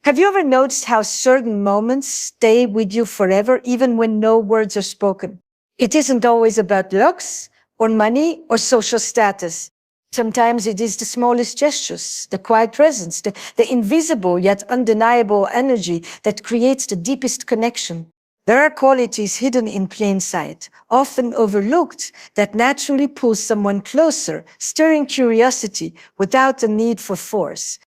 Have you ever noticed how certain moments stay with you forever, even when no words are spoken? It isn't always about looks or money or social status. Sometimes it is the smallest gestures, the quiet presence, the invisible yet undeniable energy that creates the deepest connection. There are qualities hidden in plain sight, often overlooked, that naturally pull someone closer, stirring curiosity without the need for force.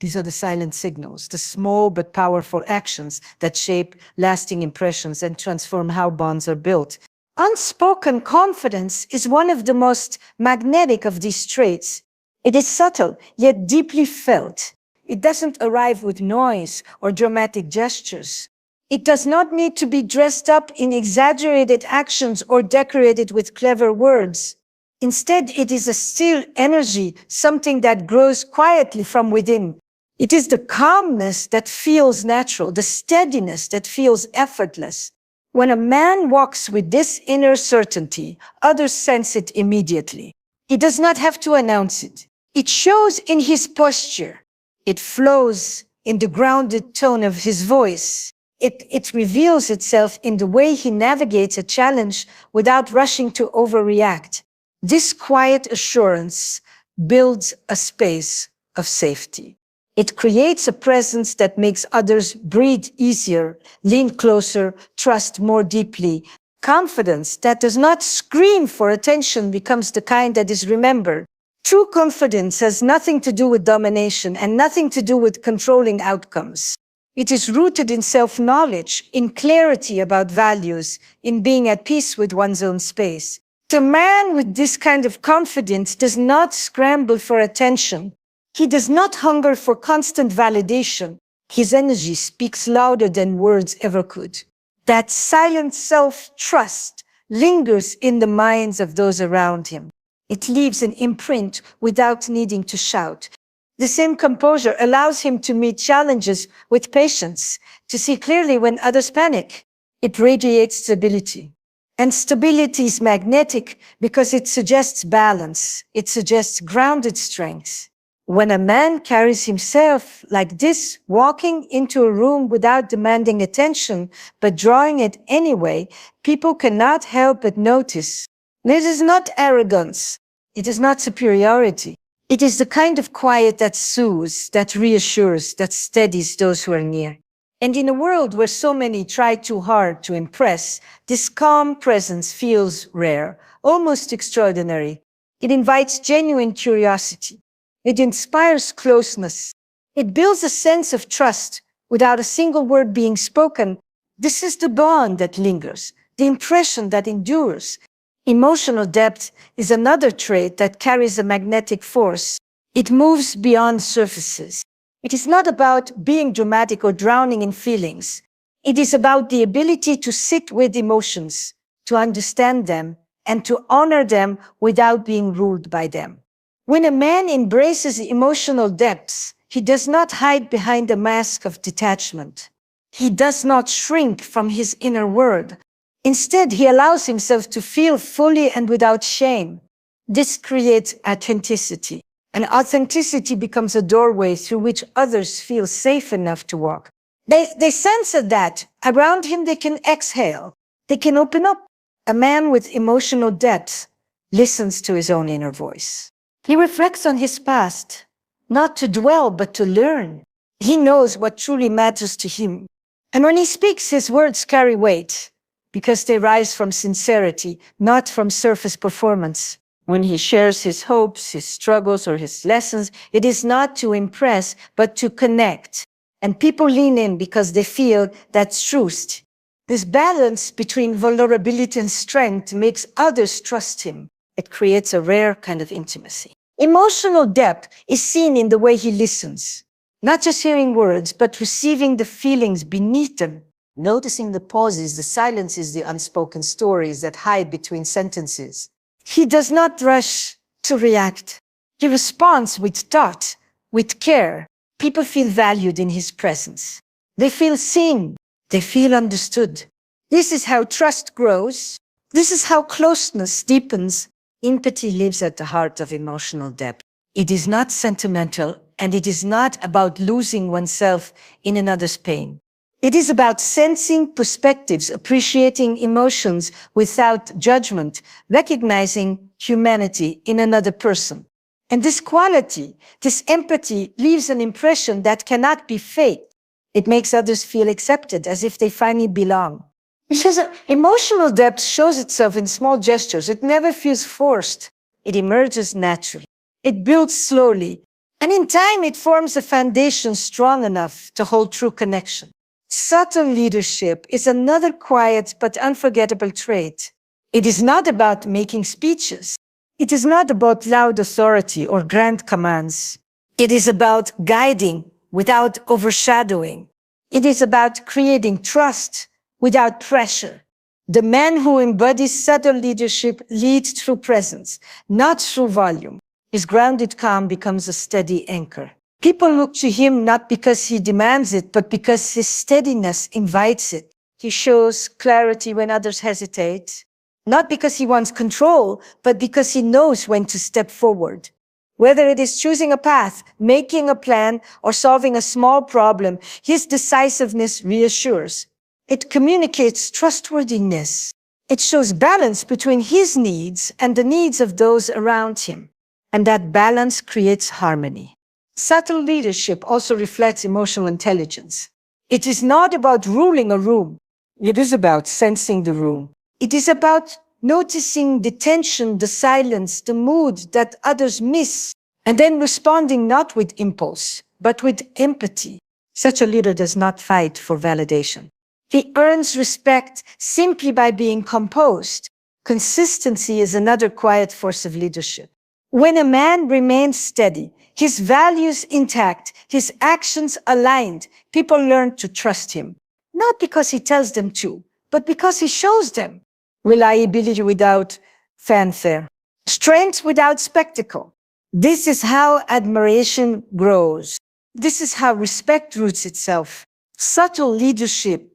These are the silent signals, the small but powerful actions that shape lasting impressions and transform how bonds are built. Unspoken confidence is one of the most magnetic of these traits. It is subtle, yet deeply felt. It doesn't arrive with noise or dramatic gestures. It does not need to be dressed up in exaggerated actions or decorated with clever words. Instead, it is a still energy, something that grows quietly from within. It is the calmness that feels natural, the steadiness that feels effortless. When a man walks with this inner certainty, others sense it immediately. He does not have to announce it. It shows in his posture. It flows in the grounded tone of his voice. It reveals itself in the way he navigates a challenge without rushing to overreact. This quiet assurance builds a space of safety. It creates a presence that makes others breathe easier, lean closer, trust more deeply. Confidence that does not scream for attention becomes the kind that is remembered. True confidence has nothing to do with domination and nothing to do with controlling outcomes. It is rooted in self-knowledge, in clarity about values, in being at peace with one's own space. The man with this kind of confidence does not scramble for attention. He does not hunger for constant validation. His energy speaks louder than words ever could. That silent self-trust lingers in the minds of those around him. It leaves an imprint without needing to shout. The same composure allows him to meet challenges with patience, to see clearly when others panic. It radiates stability. And stability is magnetic because it suggests balance. It suggests grounded strength. When a man carries himself like this, walking into a room without demanding attention, but drawing it anyway, people cannot help but notice. This is not arrogance. It is not superiority. It is the kind of quiet that soothes, that reassures, that steadies those who are near. And in a world where so many try too hard to impress, this calm presence feels rare, almost extraordinary. It invites genuine curiosity. It inspires closeness. It builds a sense of trust without a single word being spoken. This is the bond that lingers, the impression that endures. Emotional depth is another trait that carries a magnetic force. It moves beyond surfaces. It is not about being dramatic or drowning in feelings. It is about the ability to sit with emotions, to understand them, and to honor them without being ruled by them. When a man embraces emotional depths, he does not hide behind a mask of detachment. He does not shrink from his inner world. Instead, he allows himself to feel fully and without shame. This creates authenticity, and authenticity becomes a doorway through which others feel safe enough to walk. They sense that around him they can exhale, they can open up. A man with emotional depth listens to his own inner voice. He reflects on his past, not to dwell, but to learn. He knows what truly matters to him. And when he speaks, his words carry weight because they rise from sincerity, not from surface performance. When he shares his hopes, his struggles, or his lessons, it is not to impress, but to connect. And people lean in because they feel that's truth. This balance between vulnerability and strength makes others trust him. It creates a rare kind of intimacy. Emotional depth is seen in the way he listens, not just hearing words, but receiving the feelings beneath them, noticing the pauses, the silences, the unspoken stories that hide between sentences. He does not rush to react. He responds with thought, with care. People feel valued in his presence. They feel seen. They feel understood. This is how trust grows. This is how closeness deepens. Empathy lives at the heart of emotional depth. It is not sentimental. And it is not about losing oneself in another's pain. It is about sensing perspectives, appreciating emotions without judgment, recognizing humanity in another person. And this quality, this empathy, leaves an impression that cannot be faked. It makes others feel accepted, as if they finally belong. Because emotional depth shows itself in small gestures. It never feels forced. It emerges naturally. It builds slowly. And in time, it forms a foundation strong enough to hold true connection. Subtle leadership is another quiet but unforgettable trait. It is not about making speeches. It is not about loud authority or grand commands. It is about guiding without overshadowing. It is about creating trust without pressure. The man who embodies subtle leadership leads through presence, not through volume. His grounded calm becomes a steady anchor. People look to him not because he demands it, but because his steadiness invites it. He shows clarity when others hesitate, not because he wants control, but because he knows when to step forward. Whether it is choosing a path, making a plan, or solving a small problem, his decisiveness reassures. It communicates trustworthiness. It shows balance between his needs and the needs of those around him. And that balance creates harmony. Subtle leadership also reflects emotional intelligence. It is not about ruling a room. It is about sensing the room. It is about noticing the tension, the silence, the mood that others miss, and then responding not with impulse, but with empathy. Such a leader does not fight for validation. He earns respect simply by being composed. Consistency is another quiet force of leadership. When a man remains steady, his values intact, his actions aligned, people learn to trust him. Not because he tells them to, but because he shows them. Reliability without fanfare. Strength without spectacle. This is how admiration grows. This is how respect roots itself. Subtle leadership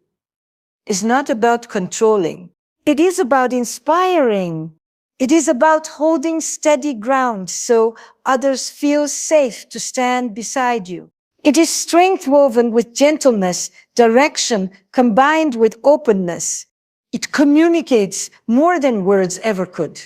is not about controlling. It is about inspiring. It is about holding steady ground so others feel safe to stand beside you. It is strength woven with gentleness, direction combined with openness. It communicates more than words ever could.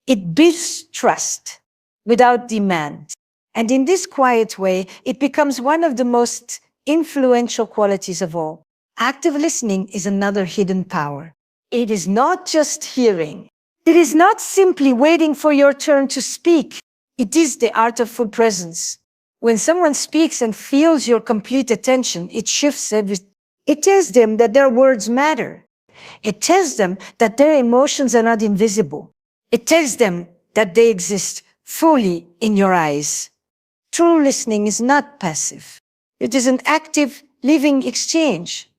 It builds trust without demand. And in this quiet way, it becomes one of the most influential qualities of all. Active listening is another hidden power. It is not just hearing. It is not simply waiting for your turn to speak. It is the art of full presence. When someone speaks and feels your complete attention, it shifts everything. It tells them that their words matter. It tells them that their emotions are not invisible. It tells them that they exist fully in your eyes. True listening is not passive. It is an active, living exchange.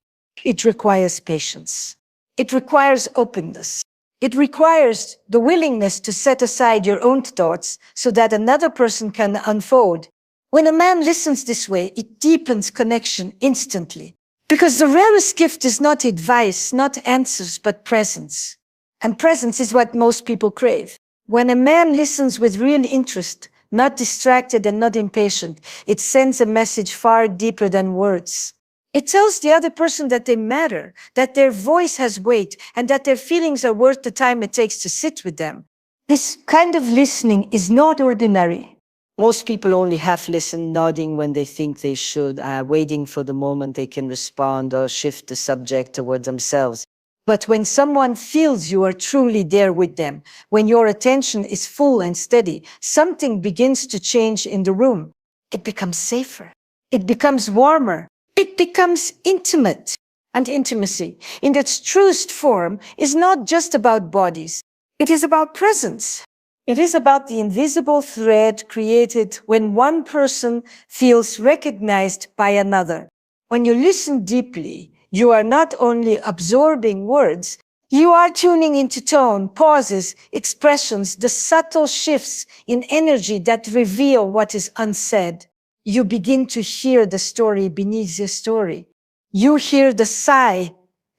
It requires patience. It requires openness. It requires the willingness to set aside your own thoughts so that another person can unfold. When a man listens this way, it deepens connection instantly. Because the rarest gift is not advice, not answers, but presence. And presence is what most people crave. When a man listens with real interest, not distracted and not impatient, it sends a message far deeper than words. It tells the other person that they matter, that their voice has weight, and that their feelings are worth the time it takes to sit with them. This kind of listening is not ordinary. Most people only half listen, nodding when they think they should, waiting for the moment they can respond or shift the subject toward themselves. But when someone feels you are truly there with them, when your attention is full and steady, something begins to change in the room. It becomes safer. It becomes warmer. It becomes intimate. And intimacy, in its truest form, is not just about bodies. It is about presence. It is about the invisible thread created when one person feels recognized by another. When you listen deeply, you are not only absorbing words, you are tuning into tone, pauses, expressions, the subtle shifts in energy that reveal what is unsaid. You begin to hear the story beneath the story. You hear the sigh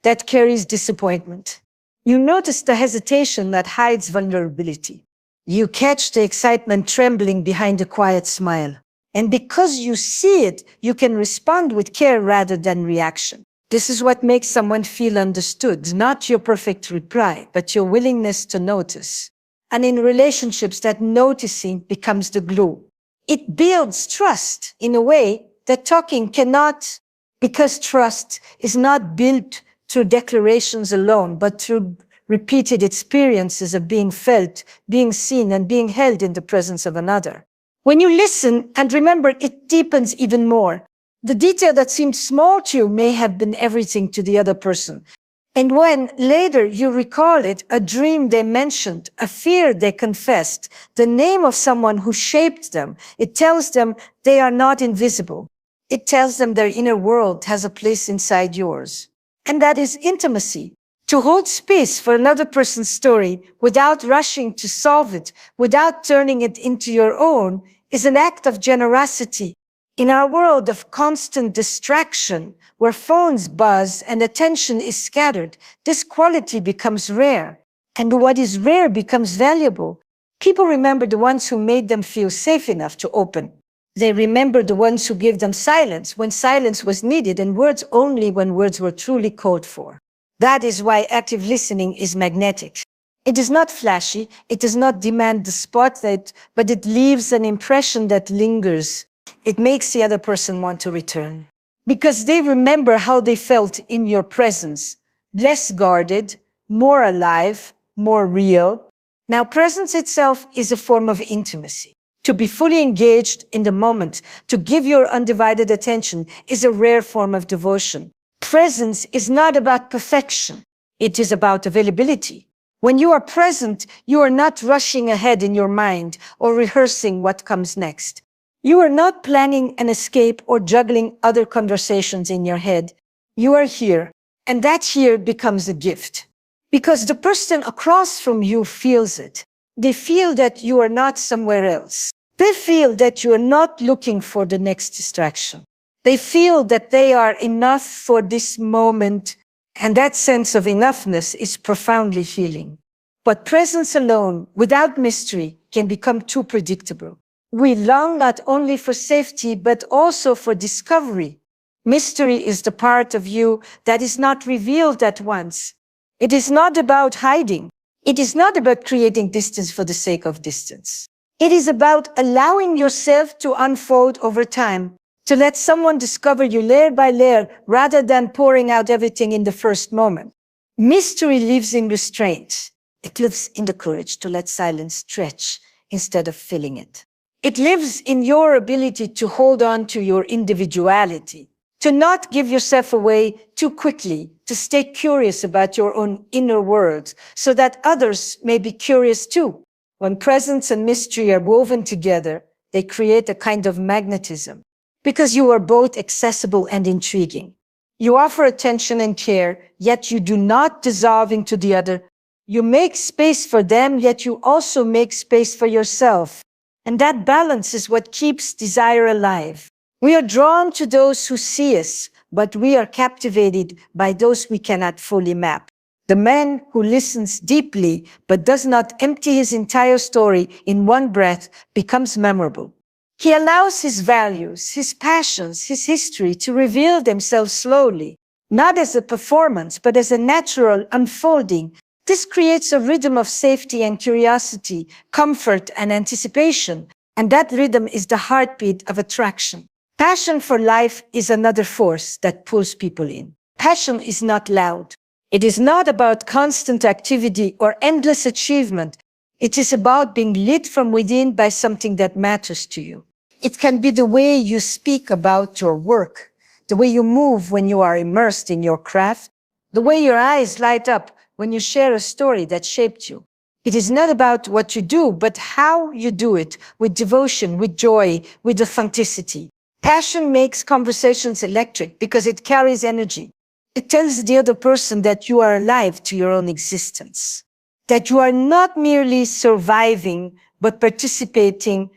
that carries disappointment. You notice the hesitation that hides vulnerability. You catch the excitement trembling behind a quiet smile. And because you see it, you can respond with care rather than reaction. This is what makes someone feel understood, not your perfect reply, but your willingness to notice. And in relationships, that noticing becomes the glue. It builds trust in a way that talking cannot, because trust is not built through declarations alone, but through repeated experiences of being felt, being seen, and being held in the presence of another. When you listen and remember, it deepens even more. The detail that seemed small to you may have been everything to the other person. And when later you recall it, a dream they mentioned, a fear they confessed, the name of someone who shaped them, it tells them they are not invisible. It tells them their inner world has a place inside yours. And that is intimacy. To hold space for another person's story without rushing to solve it, without turning it into your own, is an act of generosity. In our world of constant distraction, where phones buzz and attention is scattered, this quality becomes rare. And what is rare becomes valuable. People remember the ones who made them feel safe enough to open. They remember the ones who gave them silence when silence was needed, and words only when words were truly called for. That is why active listening is magnetic. It is not flashy, it does not demand the spotlight, but it leaves an impression that lingers. It makes the other person want to return. Because they remember how they felt in your presence. Less guarded, more alive, more real. Now, presence itself is a form of intimacy. To be fully engaged in the moment, to give your undivided attention, is a rare form of devotion. Presence is not about perfection. It is about availability. When you are present, you are not rushing ahead in your mind or rehearsing what comes next. You are not planning an escape or juggling other conversations in your head. You are here, and that here becomes a gift. Because the person across from you feels it. They feel that you are not somewhere else. They feel that you are not looking for the next distraction. They feel that they are enough for this moment, and that sense of enoughness is profoundly healing. But presence alone, without mystery, can become too predictable. We long not only for safety, but also for discovery. Mystery is the part of you that is not revealed at once. It is not about hiding. It is not about creating distance for the sake of distance. It is about allowing yourself to unfold over time, to let someone discover you layer by layer rather than pouring out everything in the first moment. Mystery lives in restraint. It lives in the courage to let silence stretch instead of filling it. It lives in your ability to hold on to your individuality, to not give yourself away too quickly, to stay curious about your own inner world so that others may be curious too. When presence and mystery are woven together, they create a kind of magnetism. Because you are both accessible and intriguing. You offer attention and care, yet you do not dissolve into the other. You make space for them, yet you also make space for yourself. And that balance is what keeps desire alive. We are drawn to those who see us, but we are captivated by those we cannot fully map. The man who listens deeply, but does not empty his entire story in one breath, becomes memorable. He allows his values, his passions, his history to reveal themselves slowly, not as a performance, but as a natural unfolding. This creates a rhythm of safety and curiosity, comfort and anticipation, and that rhythm is the heartbeat of attraction. Passion for life is another force that pulls people in. Passion is not loud. It is not about constant activity or endless achievement. It is about being lit from within by something that matters to you. It can be the way you speak about your work, the way you move when you are immersed in your craft, the way your eyes light up when you share a story that shaped you. It is not about what you do, but how you do it, with devotion, with joy, with authenticity. Passion makes conversations electric because it carries energy. It tells the other person that you are alive to your own existence, that you are not merely surviving, but participating,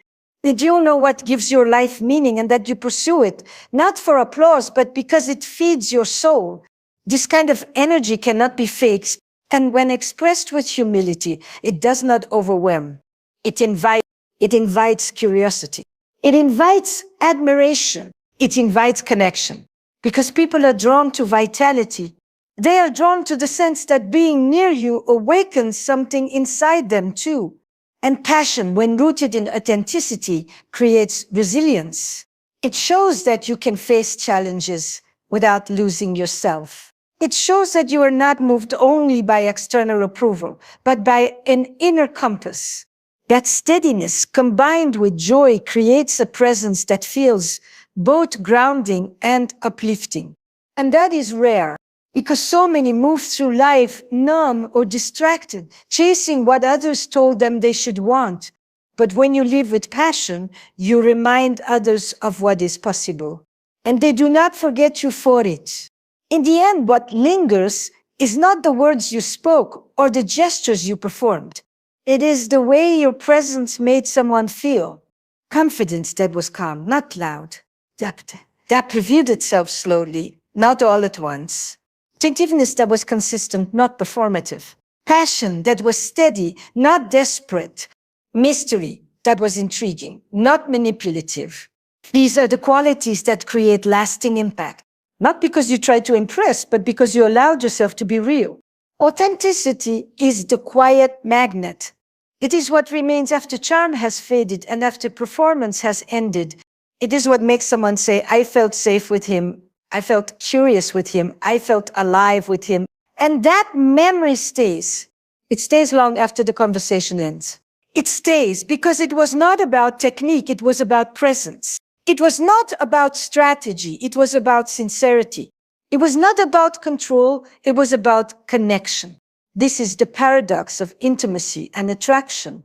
that you know what gives your life meaning and that you pursue it, not for applause, but because it feeds your soul. This kind of energy cannot be faked, and when expressed with humility, it does not overwhelm. It invites curiosity. It invites admiration. It invites connection because people are drawn to vitality. They are drawn to the sense that being near you awakens something inside them too. And passion, when rooted in authenticity, creates resilience. It shows that you can face challenges without losing yourself. It shows that you are not moved only by external approval, but by an inner compass. That steadiness combined with joy creates a presence that feels both grounding and uplifting. And that is rare because so many move through life numb or distracted, chasing what others told them they should want. But when you live with passion, you remind others of what is possible. And they do not forget you for it. In the end, what lingers is not the words you spoke or the gestures you performed. It is the way your presence made someone feel. Confidence that was calm, not loud. Depth that revealed itself slowly, not all at once. Distinctiveness that was consistent, not performative. Passion that was steady, not desperate. Mystery that was intriguing, not manipulative. These are the qualities that create lasting impact. Not because you try to impress, but because you allowed yourself to be real. Authenticity is the quiet magnet. It is what remains after charm has faded and after performance has ended. It is what makes someone say, I felt safe with him. I felt curious with him. I felt alive with him. And that memory stays. It stays long after the conversation ends. It stays because it was not about technique. It was about presence. It was not about strategy. It was about sincerity. It was not about control. It was about connection. This is the paradox of intimacy and attraction.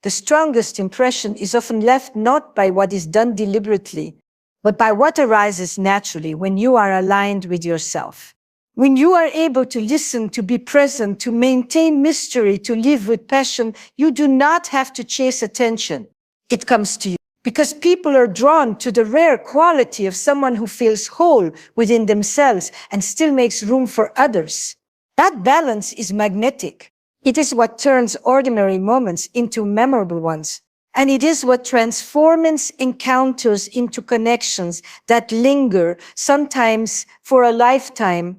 The strongest impression is often left not by what is done deliberately, but by what arises naturally when you are aligned with yourself. When you are able to listen, to be present, to maintain mystery, to live with passion, you do not have to chase attention. It comes to you. Because people are drawn to the rare quality of someone who feels whole within themselves and still makes room for others. That balance is magnetic. It is what turns ordinary moments into memorable ones. And it is what transforms encounters into connections that linger, sometimes for a lifetime.